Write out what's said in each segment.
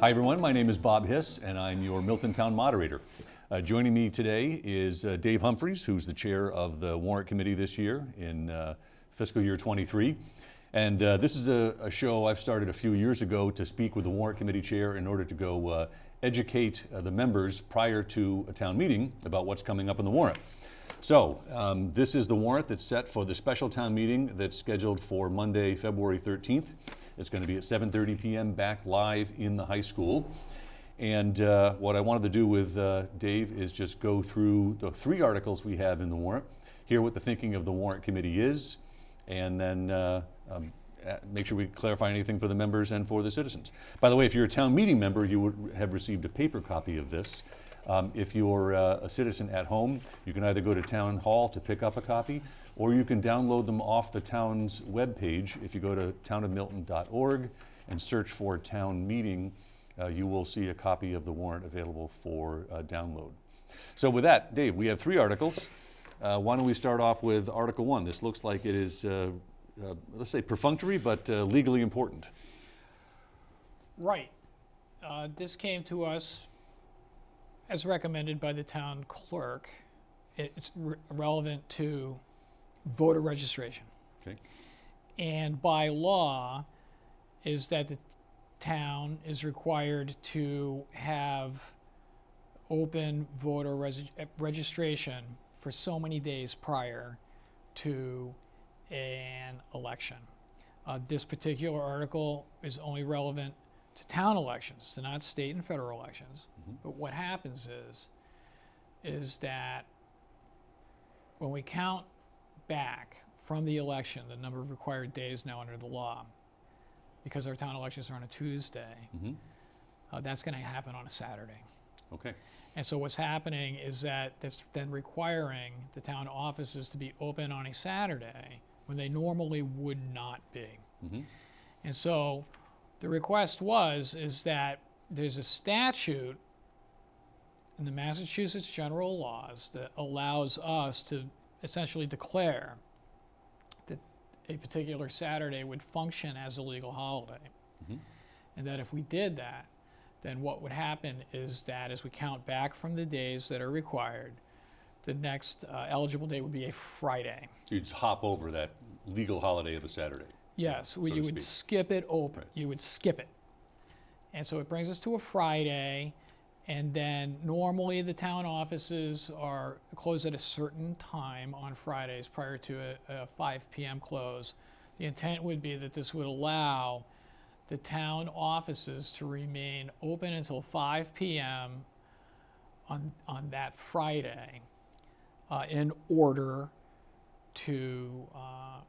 Hi everyone, my name is Bob Hiss and I'm your Milton Town Moderator. Joining me today is Dave Humphries, who's the chair of the Warrant Committee this year in fiscal year 23. And this is a show I've started a few years ago to speak with the Warrant Committee chair in order to go educate the members prior to a town meeting about what's coming up in the warrant. So this is the warrant that's set for the special town meeting that's scheduled for Monday, February 13th. It's going to be at 7:30 p.m. back live in the high school. And what I wanted to do with Dave is just go through the 3 articles we have in the warrant, hear what the thinking of the warrant committee is, and then make sure we clarify anything for the members and for the citizens. By the way, if you're a town meeting member, you would have received a paper copy of this. If you're a citizen at home, you can either go to Town Hall to pick up a copy, or you can download them off the town's webpage. If you go to townofmilton.org and search for town meeting, you will see a copy of the warrant available for download. So with that, Dave, we have 3 articles. Why don't we start off with Article 1? This looks like it is, let's say perfunctory, but legally important. Right. This came to us as recommended by the town clerk. It's relevant to voter registration. Okay. And by law is that the town is required to have open voter registration for so many days prior to an election. This particular article is only relevant to town elections, to not state and federal elections. Mm-hmm. But what happens is that when we count back from the election, the number of required days now under the law, because our town elections are on a Tuesday, mm-hmm. That's going to happen on a Saturday. Okay. And so what's happening is that that's then requiring the town offices to be open on a Saturday when they normally would not be. Mm-hmm. And so the request is that there's a statute in the Massachusetts general laws that allows us to essentially declare that a particular Saturday would function as a legal holiday. Mm-hmm. And that if we did that, then what would happen is that as we count back from the days that are required, the next eligible day would be a Friday. You'd just hop over that legal holiday of a Saturday. Yes, you would skip it open. Right. You would skip it. And so it brings us to a Friday, and then normally the town offices are closed at a certain time on Fridays prior to a 5 p.m. close. The intent would be that this would allow the town offices to remain open until 5 p.m. on that Friday in order to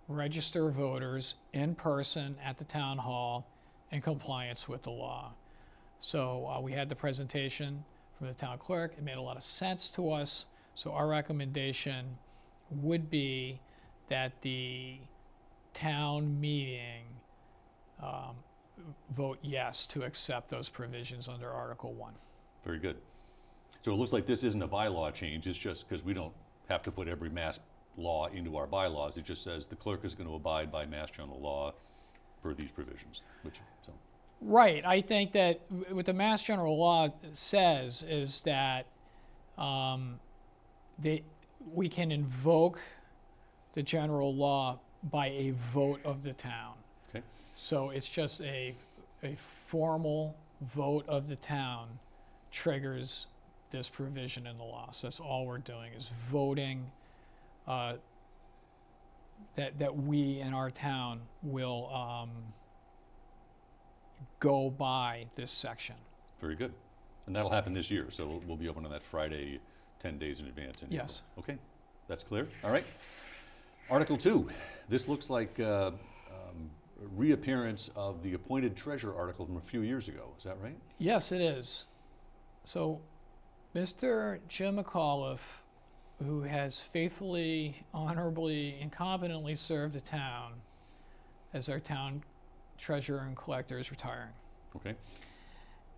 register voters in person at the town hall in compliance with the law. So we had the presentation from the town clerk. It made a lot of sense to us. So our recommendation would be that the town meeting vote yes to accept those provisions under Article 1. Very good. So it looks like this isn't a bylaw change. It's just because we don't have to put every mass law into our bylaws. It just says the clerk is going to abide by Mass General Law per these provisions. Right. I think that what the Mass General Law says is that we can invoke the general law by a vote of the town. Okay. So it's just a formal vote of the town triggers this provision in the law. So that's all we're doing is voting that we in our town will go by this section. Very good. And that'll happen this year, so we'll be open on that Friday 10 days in advance. Yes. Okay, that's clear. All right. Article 2. This looks like reappearance of the appointed treasurer article from a few years ago. Is that right? Yes, it is. So Mr. Jim McAuliffe, who has faithfully, honorably, and competently served the town as our town treasurer and collector, is retiring. Okay.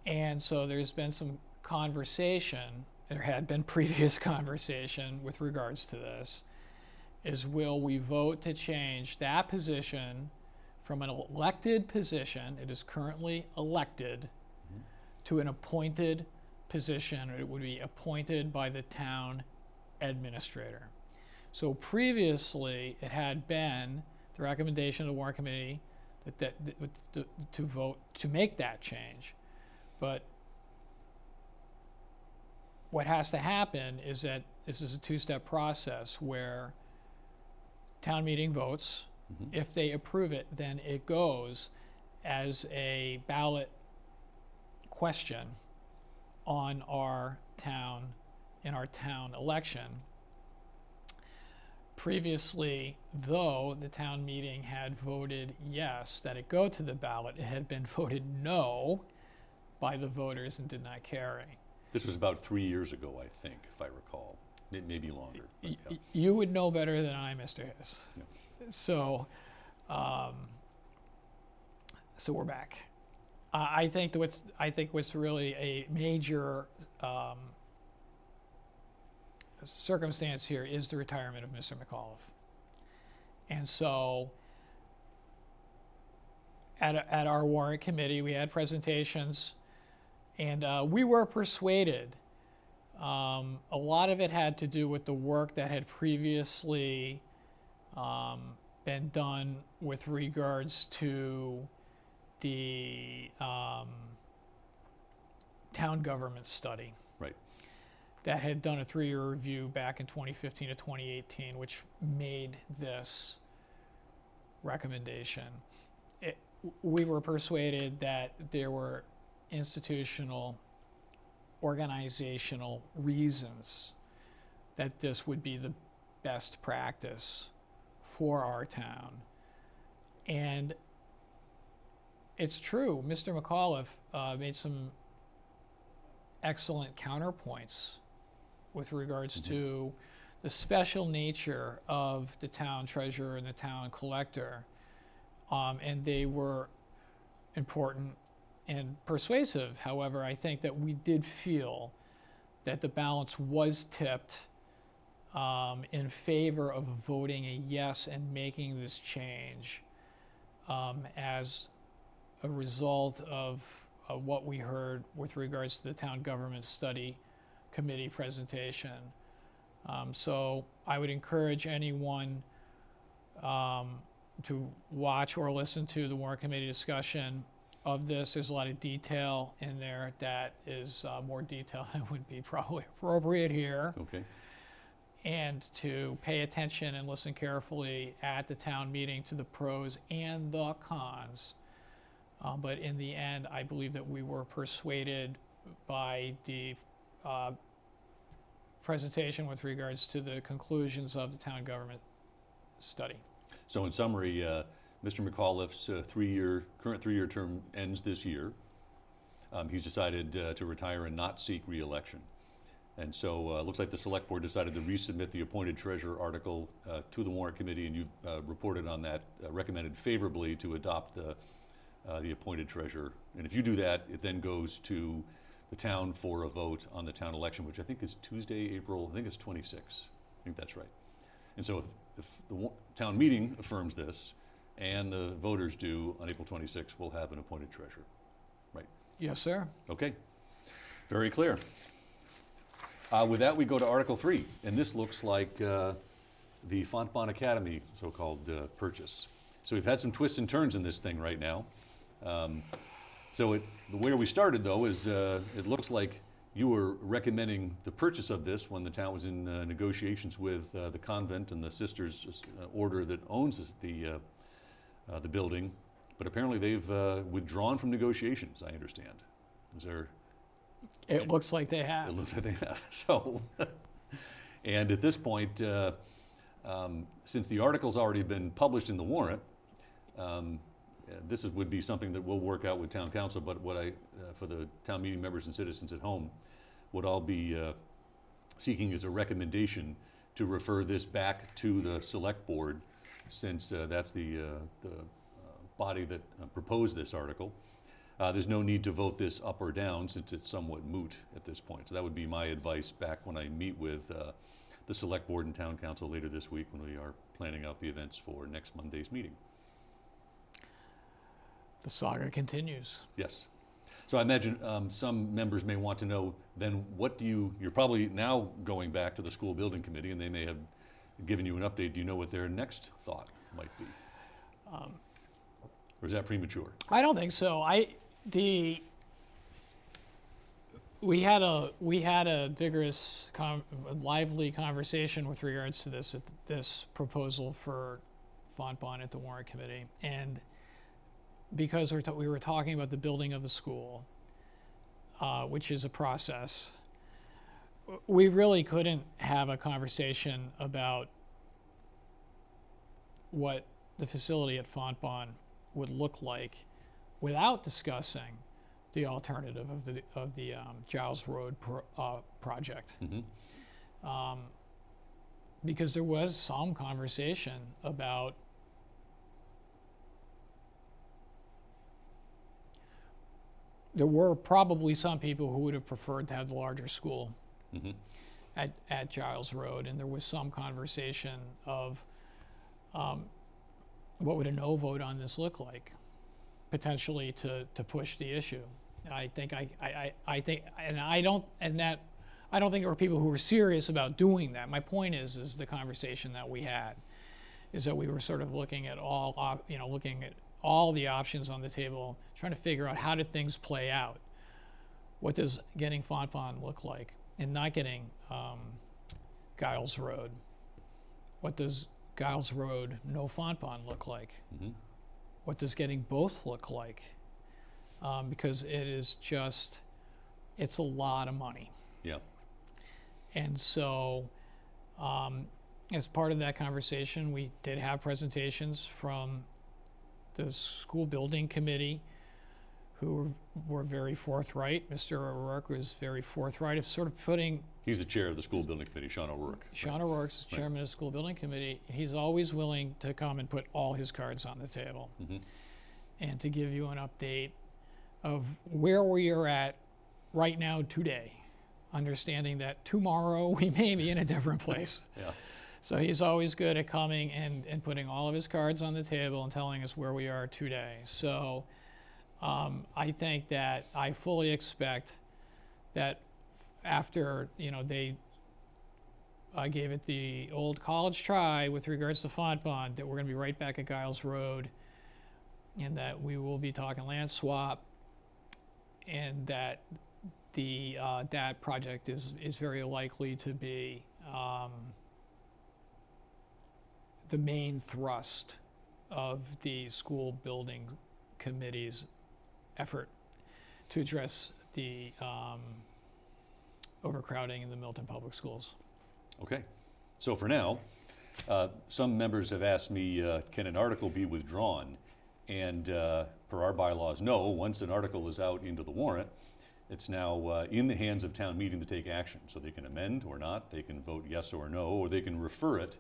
And so there's been some conversation, there had been previous conversation with regards to this, is will we vote to change that position from an elected position, it is currently elected, to an appointed position. It would be appointed by the town administrator. So previously, it had been the recommendation of the warrant committee to vote to make that change. But what has to happen is that this is a two-step process where town meeting votes. If they approve it, then it goes as a ballot question on our town, in our town election. Previously, though the town meeting had voted yes, that it go to the ballot, it had been voted no by the voters and did not carry. This was about 3 years ago, I think, if I recall. Maybe longer. But, yeah. You would know better than I, Mr. Hiss. Yeah. So, so we're back. I think what's really a major circumstance here is the retirement of Mr. McAuliffe. And so at our warrant committee, we had presentations, and we were persuaded. A lot of it had to do with the work that had previously been done with regards to the town government study. Right. That had done a 3-year review back in 2015 to 2018, which made this recommendation. We were persuaded that there were institutional, organizational reasons that this would be the best practice for our town. And it's true, Mr. McAuliffe made some excellent counterpoints with regards to the special nature of the town treasurer and the town collector. And they were important and persuasive. However, I think that we did feel that the balance was tipped in favor of voting a yes and making this change as a result of what we heard with regards to the town government study committee presentation. So I would encourage anyone to watch or listen to the warrant committee discussion of this. There's a lot of detail in there that is more detail than would be probably appropriate here. Okay. And to pay attention and listen carefully at the town meeting to the pros and the cons. But in the end, I believe that we were persuaded by the presentation with regards to the conclusions of the town government study. So in summary, Mr. McAuliffe's current three-year term ends this year. He's decided to retire and not seek re-election. And so it looks like the select board decided to resubmit the appointed treasurer article to the warrant committee, and you've reported on that, recommended favorably to adopt the appointed treasurer. And if you do that, it then goes to the town for a vote on the town election, which I think is Tuesday, April, I think it's 26. I think that's right. And so if the town meeting affirms this and the voters do on April 26, we'll have an appointed treasurer, right? Yes, sir. Okay, very clear. With that, we go to Article 3, and this looks like the Fontbonne Academy so-called purchase. So we've had some twists and turns in this thing right now. Where we started, though, is it looks like you were recommending the purchase of this when the town was in negotiations with the convent and the sisters' order that owns the building, but apparently they've withdrawn from negotiations, I understand. Is there? It looks like they have. It looks like they have. So, and at this point, since the article's already been published in the warrant, this would be something that we'll work out with town council, but what for the town meeting members and citizens at home, what I'll be seeking is a recommendation to refer this back to the select board, since that's the body that proposed this article. There's no need to vote this up or down since it's somewhat moot at this point. So that would be my advice back when I meet with the select board and town council later this week when we are planning out the events for next Monday's meeting. The saga continues. Yes. So I imagine some members may want to know, then you're probably now going back to the school building committee and they may have given you an update. Do you know what their next thought might be? Or is that premature? I don't think so. We had a vigorous, lively conversation with regards to this proposal for font bond at the Warrant Committee, and because we were talking about the building of the school, which is a process, we really couldn't have a conversation about what the facility at Fontbonne would look like without discussing the alternative of the Giles Road project. Mm-hmm. Because there was some conversation about there were probably some people who would have preferred to have the larger school Mm-hmm. at Giles Road, and there was some conversation of what would a no vote on this look like, potentially to push the issue. I think I don't think there were people who were serious about doing that. My point is the conversation that we had is that we were sort of looking at looking at all the options on the table, trying to figure out how do things play out. What does getting Fontbonne look like, and not getting Giles Road? What does Giles Road, no Fontbonne look like? Mm-hmm. What does getting both look like? Because it's a lot of money. Yeah. And so, as part of that conversation, we did have presentations from the school building committee who were very forthright. Mr. O'Rourke was very forthright of sort of putting. He's the chair of the school building committee, Sean O'Rourke. Sean O'Rourke's the chairman of the school building committee. He's always willing to come and put all his cards on the table Mm-hmm. and to give you an update of where we are at right now today, understanding that tomorrow we may be in a different place. Yeah. So he's always good at coming and putting all of his cards on the table and telling us where we are today. So I think that I fully expect that after they gave it the old college try with regards to Fontbonne, that we're going to be right back at Giles Road, and that we will be talking land swap, and that that project is very likely to be the main thrust of the school building committee's effort to address the overcrowding in the Milton Public Schools. Okay. So for now, some members have asked me, can an article be withdrawn? And per our bylaws, no. Once an article is out into the warrant, it's now in the hands of town meeting to take action. So they can amend or not, they can vote yes or no, or they can refer it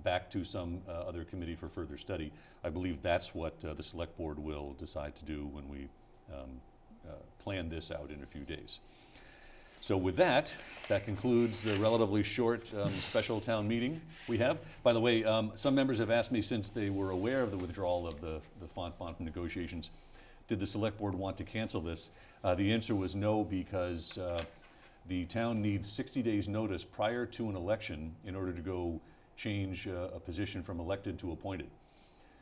back to some other committee for further study. I believe that's what the select board will decide to do when we plan this out in a few days. So with that, that concludes the relatively short special town meeting we have. By the way, some members have asked me, since they were aware of the withdrawal of the Fontbonne from negotiations, did the select board want to cancel this? The answer was no, because the town needs 60 days notice prior to an election in order to go change a position from elected to appointed.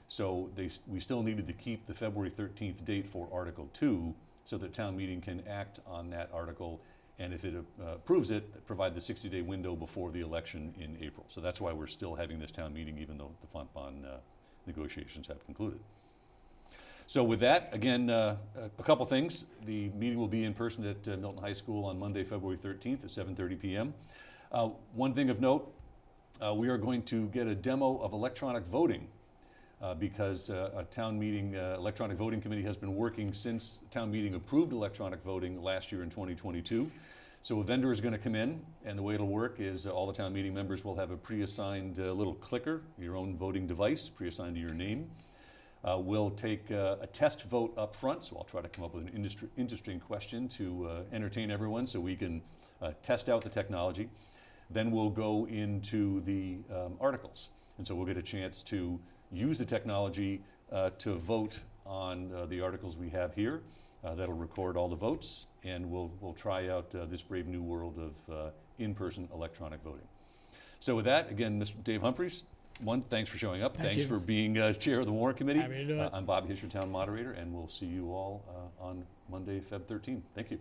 So we still needed to keep the February 13th date for Article 2 so that town meeting can act on that article, and if it approves it, provide the 60-day window before the election in April. So that's why we're still having this town meeting, even though the Fontbonne negotiations have concluded. So with that, again, a couple things. The meeting will be in person at Milton High School on Monday, February 13th at 7:30 p.m. One thing of note, we are going to get a demo of electronic voting because a town meeting electronic voting committee has been working since town meeting approved electronic voting last year in 2022. So a vendor is going to come in, and the way it'll work is all the town meeting members will have a pre-assigned little clicker, your own voting device, pre-assigned to your name. We'll take a test vote up front, so I'll try to come up with an interesting question to entertain everyone so we can test out the technology. Then we'll go into the articles, and so we'll get a chance to use the technology to vote on the articles we have here. that'll record all the votes, and we'll try out this brave new world of in-person electronic voting. So with that, again, Mr. Dave Humphries, thanks for showing up. Thank Thanks you. for being chair of the Warrant Committee. Happy to do it. I'm Bob Hish, your town moderator, and we'll see you all on Monday, Feb 13. Thank you.